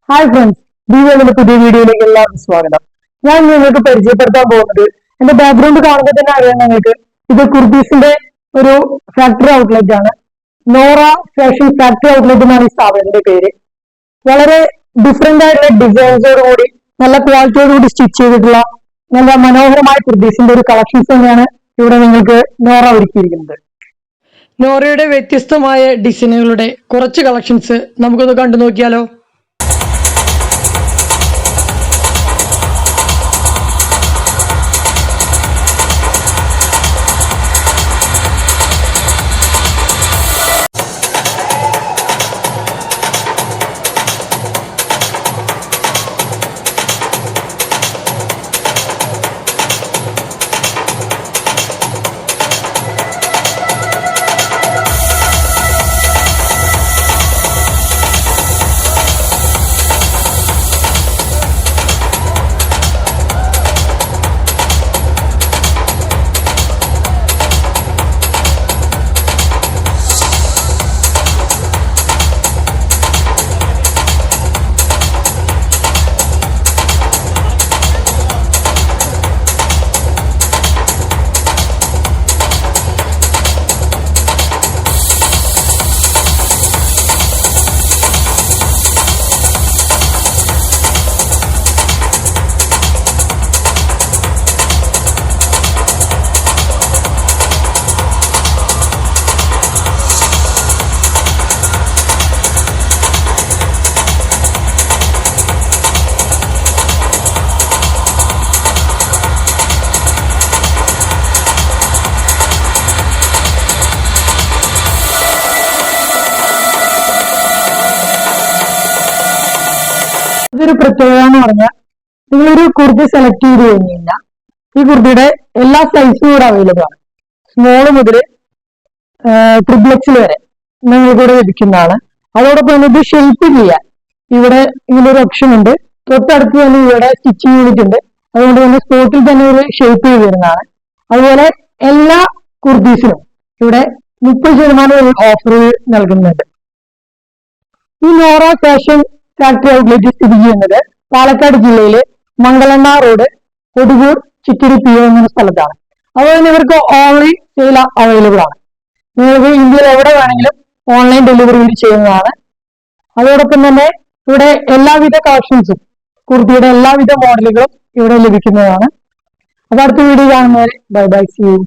Hi friends, ദീപയുടെ പുതിയ വീഡിയോയിലേക്ക് എല്ലാവർക്കും സ്വാഗതം. ഞാൻ നിങ്ങൾക്ക് പരിചയപ്പെടുത്താൻ പോകുന്നത് എന്റെ ബാക്ക്ഗ്രൗണ്ട് കാണുമ്പോൾ തന്നെ അറിയാം നിങ്ങൾക്ക്, ഇത് കുർത്തീസിന്റെ ഒരു ഫാക്ടറി ഔട്ട്ലെറ്റ് ആണ്. നോറ ഫാഷൻ ഫാക്ടറി ഔട്ട്ലെറ്റ് എന്നാണ് ഈ സ്ഥാപനത്തിന്റെ പേര്. വളരെ ഡിഫറെന്റ് ആയിട്ടുള്ള ഡിസൈൻസോടുകൂടി നല്ല ക്വാളിറ്റിയോടുകൂടി സ്റ്റിച്ച് ചെയ്തിട്ടുള്ള നല്ല മനോഹരമായ കുർത്തീസിന്റെ ഒരു കളക്ഷൻസ് തന്നെയാണ് ഇവിടെ നിങ്ങൾക്ക് നോറ ഒരുക്കിയിരിക്കുന്നത്. നോറയുടെ വ്യത്യസ്തമായ ഡിസൈനുകളുടെ കുറച്ച് കളക്ഷൻസ് നമുക്കൊന്ന് കണ്ടു നോക്കിയാലോ. ഇതൊരു പ്രത്യേകത എന്ന് പറഞ്ഞാൽ, നിങ്ങളൊരു കുർത്തി സെലക്ട് ചെയ്ത് കഴിഞ്ഞു കഴിഞ്ഞാൽ ഈ കുർത്തിയുടെ എല്ലാ സൈസും ഇവിടെ അവൈലബിൾ ആണ്. സ്മോൾ മുതൽ ട്രിപ്ലക്സിൽ വരെ നിങ്ങൾക്കിവിടെ ലഭിക്കുന്നതാണ്. അതോടൊപ്പം തന്നെ ഇത് ഷെയ്പ്പ് ചെയ്യാൻ ഇവിടെ ഇങ്ങനൊരു ഓപ്ഷൻ ഉണ്ട്. തൊട്ടടുത്ത് തന്നെ ഇവിടെ സ്റ്റിച്ചിങ് യൂണിറ്റ് ഉണ്ട്. അതുകൊണ്ട് തന്നെ സ്പോട്ടിൽ തന്നെ ഒരു ഷേപ്പ് ചെയ്ത് വരുന്നതാണ്. അതുപോലെ എല്ലാ കുർത്തീസിനും ഇവിടെ 30% ഓഫർ നൽകുന്നുണ്ട്. ഈ നോറ ഫാഷൻ ഫാക്ടറി ഔട്ട്ലെറ്റ് സ്ഥിതി ചെയ്യുന്നത് പാലക്കാട് ജില്ലയിലെ മംഗളണ്ണ റോഡ്, കൊടുകൂർ, ചിറ്റിരി പി ഒ എന്ന സ്ഥലത്താണ്. അതുപോലെ തന്നെ ഇവർക്ക് ഓൺലൈൻ സെയിൽ അവൈലബിൾ ആണ്. നിങ്ങൾക്ക് ഇന്ത്യയിൽ എവിടെ വേണമെങ്കിലും ഓൺലൈൻ ഡെലിവറി ചെയ്യുന്നതാണ്. അതോടൊപ്പം തന്നെ ഇവിടെ എല്ലാവിധ കളക്ഷൻസും കുർത്തിയുടെ എല്ലാവിധ മോഡലുകളും ഇവിടെ ലഭിക്കുന്നതാണ്. അപ്പൊ അടുത്ത വീഡിയോ കാണുന്നവരെ ബൈ ബൈ, സീ യു.